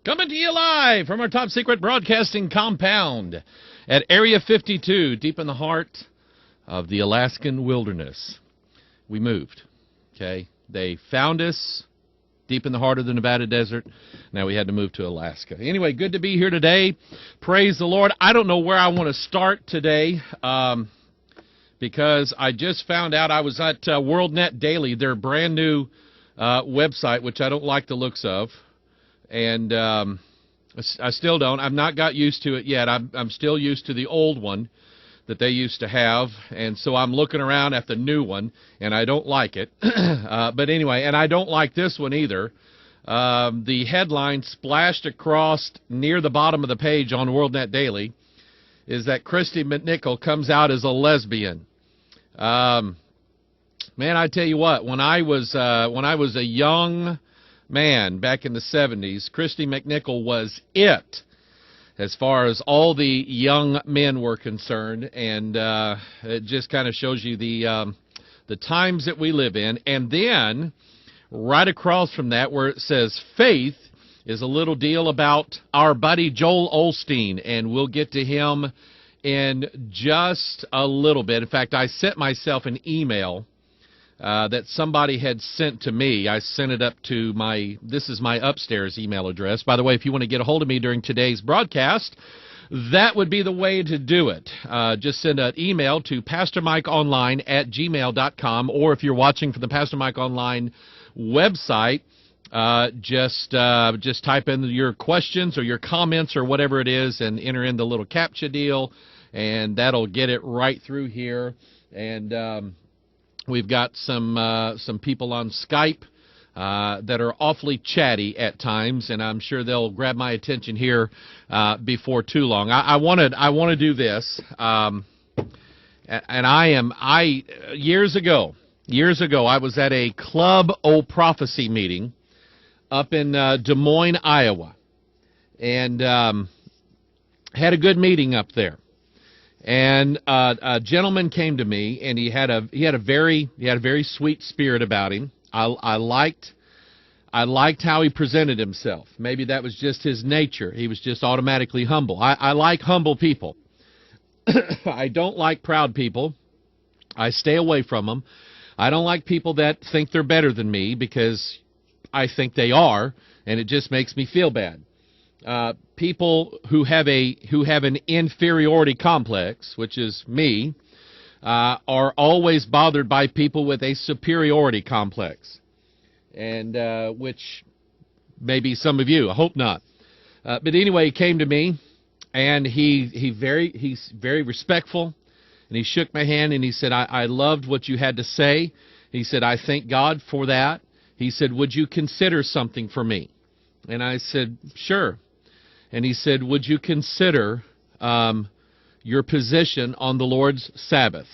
Coming to you live from our top secret broadcasting compound at Area 52, deep in the heart of the Alaskan wilderness. We moved, okay? They found us deep in the heart of the Nevada desert. Now we had to move to Alaska. Anyway, good to be here today. Praise the Lord. I don't know where I want to start today because I just found out I was at WorldNet Daily, their brand new website, which I don't like the looks of. And I still don't. I've not got used to it yet. I'm still used to the old one that they used to have. And so I'm looking around at the new one, and I don't like it. But anyway, and I don't like this one either. The headline splashed across near the bottom of the page on WorldNet Daily is that Christy McNichol comes out as a lesbian. Man, I tell you what, when I was a young man back in the 70s, Christy McNichol was it as far as all the young men were concerned, and it just kind of shows you the times that we live in. And then right across from that, where it says faith, is a little deal about our buddy Joel Osteen, and we'll get to him in just a little bit. In fact, I sent myself an email that somebody had sent to me. I sent it up to this is my upstairs email address. By the way, if you want to get a hold of me during today's broadcast, that would be the way to do it. Just send an email to pastormikeonline@gmail.com, or if you're watching from the Pastor Mike Online website, just type in your questions or your comments or whatever it is and enter in the little CAPTCHA deal, and that'll get it right through here. And we've got some people on Skype that are awfully chatty at times, and I'm sure they'll grab my attention here before too long. I want to do this, and years ago I was at a Club O Prophecy meeting up in Des Moines, Iowa, and had a good meeting up there. And a gentleman came to me, and he had a very sweet spirit about him. I liked how he presented himself. Maybe that was just his nature. He was just automatically humble. I like humble people. I don't like proud people. I stay away from them. I don't like people that think they're better than me, because I think they are, and it just makes me feel bad. People who have an inferiority complex, which is me, are always bothered by people with a superiority complex, and which may be some of you. I hope not. But anyway, he came to me, and he's very respectful, and he shook my hand, and he said, I loved what you had to say. He said, I thank God for that. He said, would you consider something for me? And I said, sure. And he said, would you consider your position on the Lord's Sabbath?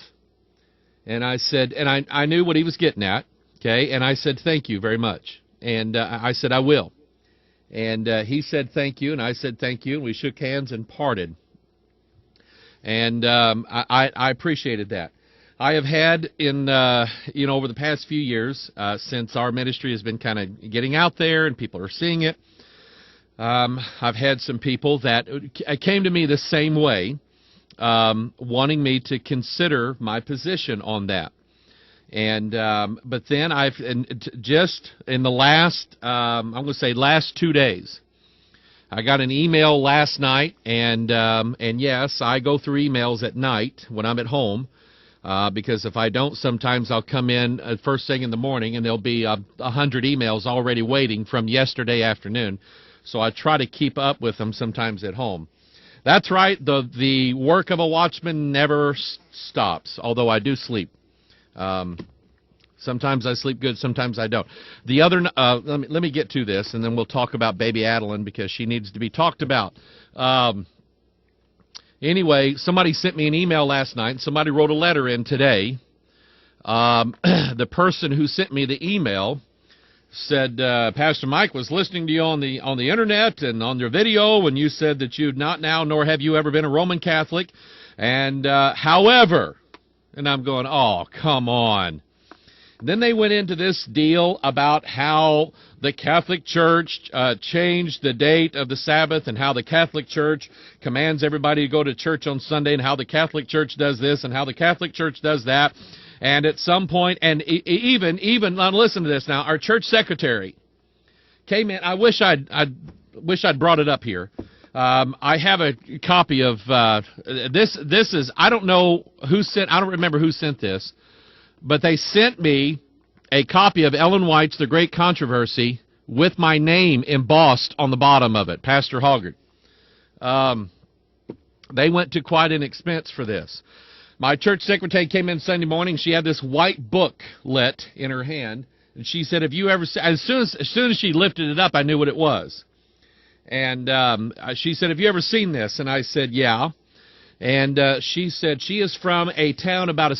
And I said, and I knew what he was getting at, okay? And I said, thank you very much. And I said, I will. And he said, thank you. And I said, thank you. And we shook hands and parted. And I appreciated that. I have had over the past few years, since our ministry has been kind of getting out there and people are seeing it, I've had some people that came to me the same way, wanting me to consider my position on that. And but then just in the last, I'm going to say last 2 days, I got an email last night, and yes, I go through emails at night when I'm at home, because if I don't, sometimes I'll come in first thing in the morning, and there'll be 100 emails already waiting from yesterday afternoon. So I try to keep up with them sometimes at home. That's right, the work of a watchman never stops, although I do sleep. Sometimes I sleep good, sometimes I don't. The other, let me get to this, and then we'll talk about baby Adeline, because she needs to be talked about. Anyway, somebody sent me an email last night, and somebody wrote a letter in today. The person who sent me the email said, Pastor Mike was listening to you on the internet and on your video, and you said that you've not now nor have you ever been a Roman Catholic, and however, and I'm going, oh, come on. Then they went into this deal about how the Catholic Church changed the date of the Sabbath, and how the Catholic Church commands everybody to go to church on Sunday, and how the Catholic Church does this and how the Catholic Church does that. And at some point, and even now listen to this now, our church secretary came in. I wish I'd brought it up here. I have a copy of this. This is, I don't remember who sent this, but they sent me a copy of Ellen White's The Great Controversy with my name embossed on the bottom of it, Pastor Hoggard. They went to quite an expense for this. My church secretary came in Sunday morning. She had this white booklet in her hand, and she said, "Have you ever?" As soon as she lifted it up, I knew what it was. And she said, "Have you ever seen this?" And I said, "Yeah." And she said she is from a town about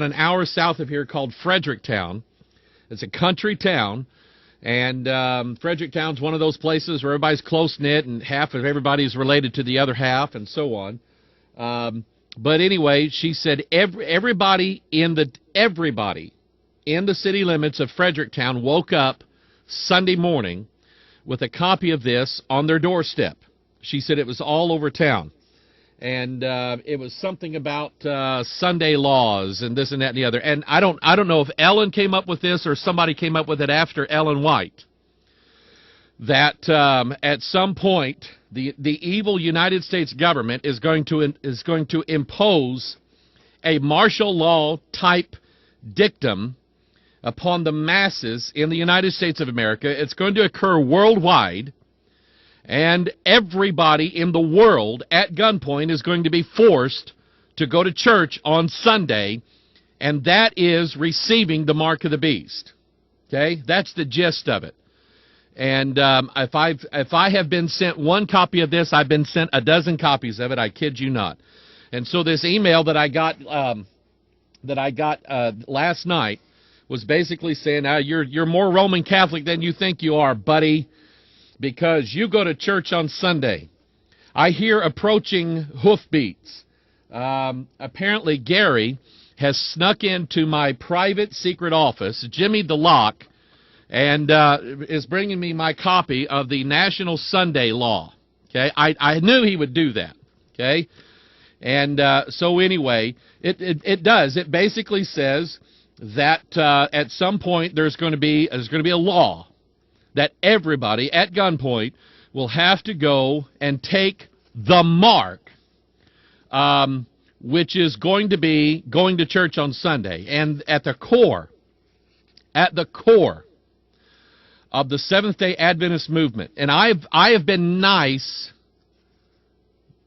an hour south of here called Fredericktown. It's a country town, and Fredericktown's one of those places where everybody's close-knit and half of everybody's related to the other half and so on. But anyway, she said everybody in the city limits of Fredericktown woke up Sunday morning with a copy of this on their doorstep. She said it was all over town. And it was something about Sunday laws and this and that and the other. And I don't know if Ellen came up with this or somebody came up with it after Ellen White. That at some point the evil United States government is going to impose a martial law type dictum upon the masses in the United States of America. It's going to occur worldwide. And everybody in the world at gunpoint is going to be forced to go to church on Sunday, and that is receiving the mark of the beast. Okay? That's the gist of it. And if I have been sent one copy of this, I've been sent a dozen copies of it. I kid you not. And so this email that I got last night was basically saying, "Now you're more Roman Catholic than you think you are, buddy, because you go to church on Sunday. I hear approaching hoofbeats. Apparently Gary has snuck into my private secret office, jimmied the lock, and is bringing me my copy of the National Sunday Law." Okay, I knew he would do that. Okay, and so anyway, it does. It basically says that at some point there's going to be a law that everybody at gunpoint will have to go and take the mark, which is going to be going to church on Sunday. And at the core of the Seventh-day Adventist movement, and I have been nice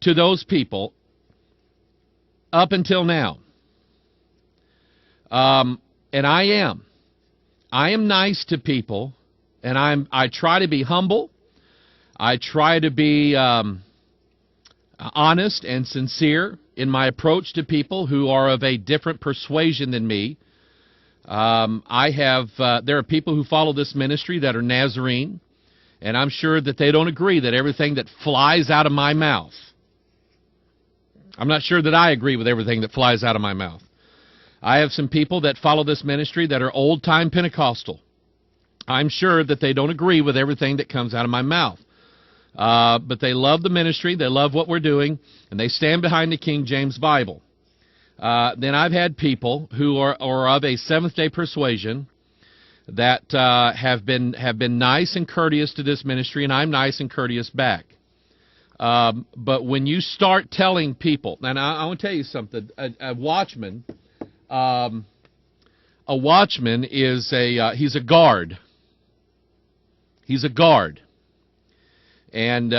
to those people up until now, and I am nice to people. And I try to be humble. I try to be honest and sincere in my approach to people who are of a different persuasion than me. There are people who follow this ministry that are Nazarene, and I'm sure that they don't agree that everything that flies out of my mouth. I'm not sure that I agree with everything that flies out of my mouth. I have some people that follow this ministry that are old-time Pentecostal. I'm sure that they don't agree with everything that comes out of my mouth. But they love the ministry, they love what we're doing, and they stand behind the King James Bible. Then I've had people who are of a Seventh-day persuasion that have been nice and courteous to this ministry, and I'm nice and courteous back. But when you start telling people, and I want to tell you something, a watchman is he's a guard. He's a guard. And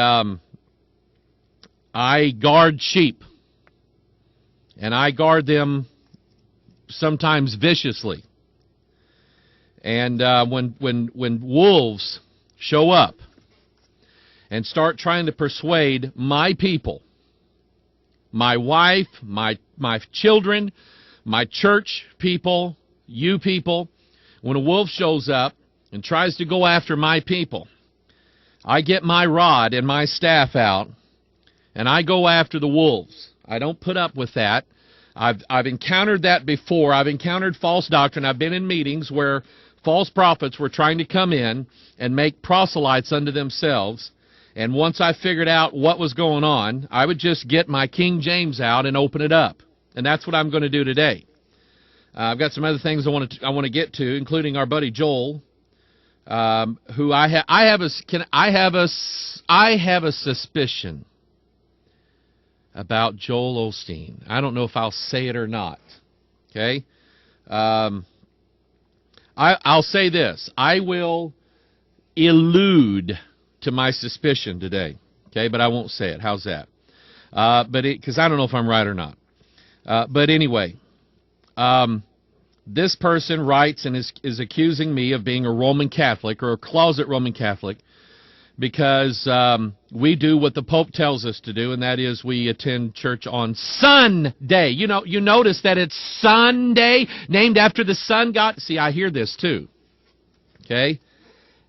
I guard sheep. And I guard them sometimes viciously. And when wolves show up and start trying to persuade my people, my wife, my children, my church people, you people, when a wolf shows up and tries to go after my people, I get my rod and my staff out, and I go after the wolves. I don't put up with that. I've encountered that before. I've encountered false doctrine. I've been in meetings where false prophets were trying to come in and make proselytes unto themselves. And once I figured out what was going on, I would just get my King James out and open it up. And that's what I'm going to do today. I've got some other things I want to get to, including our buddy Joel, who I have a suspicion about Joel Osteen. I don't know if I'll say it or not. Okay, I'll say this: I will allude to my suspicion today. Okay, but I won't say it. How's that? Because I don't know if I'm right or not. But anyway. This person writes and is accusing me of being a Roman Catholic or a closet Roman Catholic because we do what the Pope tells us to do, and that is we attend church on Sunday. You notice that it's Sunday, named after the sun god. See, I hear this too. Okay?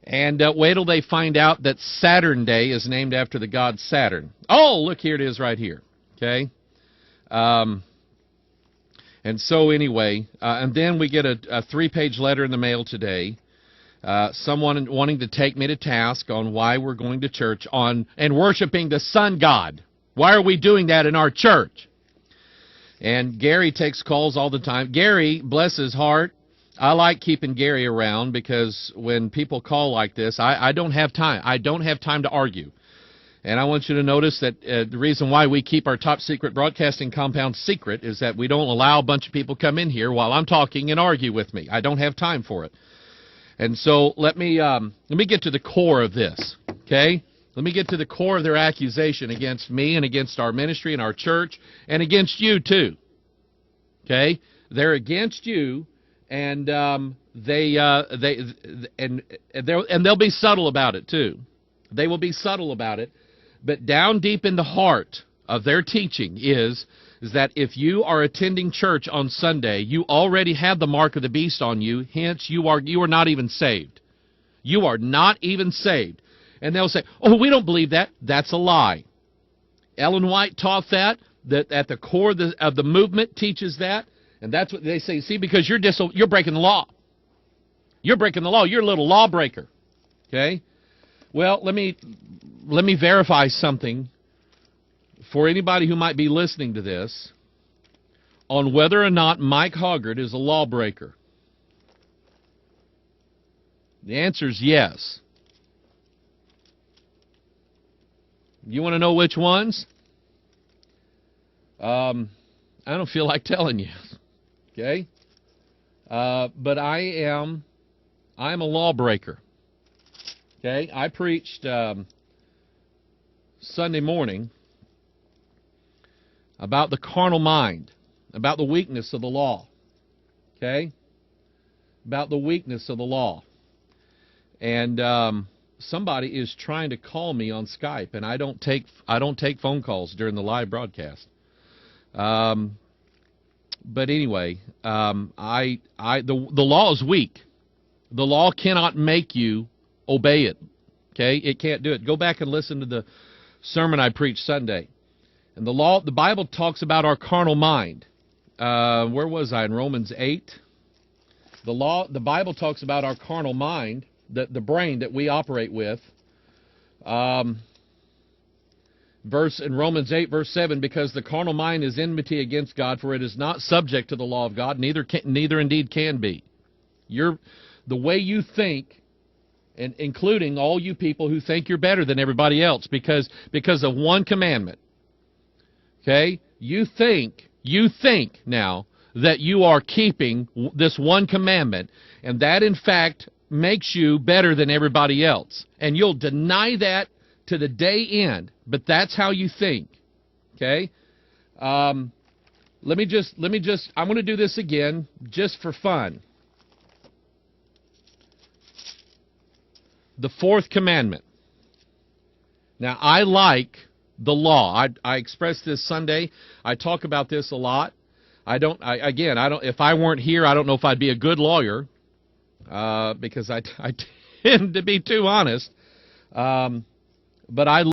And wait till they find out that Saturn Day is named after the god Saturn. Oh, look, here it is right here. Okay? And so anyway, and then we get a 3-page letter in the mail today, someone wanting to take me to task on why we're going to church and worshiping the sun god. Why are we doing that in our church? And Gary takes calls all the time. Gary, bless his heart, I like keeping Gary around because when people call like this, I don't have time. I don't have time to argue. And I want you to notice that the reason why we keep our top secret broadcasting compound secret is that we don't allow a bunch of people come in here while I'm talking and argue with me. I don't have time for it. And so let me get to the core of this, okay? Let me get to the core of their accusation against me and against our ministry and our church and against you too, okay? They're against you, and they'll be subtle about it too. They will be subtle about it. But down deep in the heart of their teaching is that if you are attending church on Sunday, you already have the mark of the beast on you, hence you are not even saved. You are not even saved. And they'll say, oh, we don't believe that. That's a lie. Ellen White taught that at the core of the movement teaches that, and that's what they say. See, because you're breaking the law. You're breaking the law. You're a little lawbreaker. Okay? Well, let me verify something for anybody who might be listening to this on whether or not Mike Hoggard is a lawbreaker. The answer is yes. You want to know which ones? I don't feel like telling you. Okay? But I'm a lawbreaker. Okay, I preached Sunday morning about the carnal mind, about the weakness of the law. Okay, about the weakness of the law. And somebody is trying to call me on Skype, and I don't take phone calls during the live broadcast. But anyway, the law is weak. The law cannot make you obey it. Okay? It can't do it. Go back and listen to the sermon I preached Sunday. And the Bible talks about our carnal mind. Where was I? In Romans 8. The Bible talks about our carnal mind, the brain that we operate with. In Romans 8, verse 7, because the carnal mind is enmity against God, for it is not subject to the law of God, neither indeed can be. The way you think, and including all you people who think you're better than everybody else because of one commandment. Okay? You think now that you are keeping this one commandment, and that in fact makes you better than everybody else. And you'll deny that to the day end, but that's how you think. Okay? Let me just I'm going to do this again just for fun. The fourth commandment. Now, I like the law. I expressed this Sunday. I talk about this a lot. If I weren't here, I don't know if I'd be a good lawyer, because I tend to be too honest. But I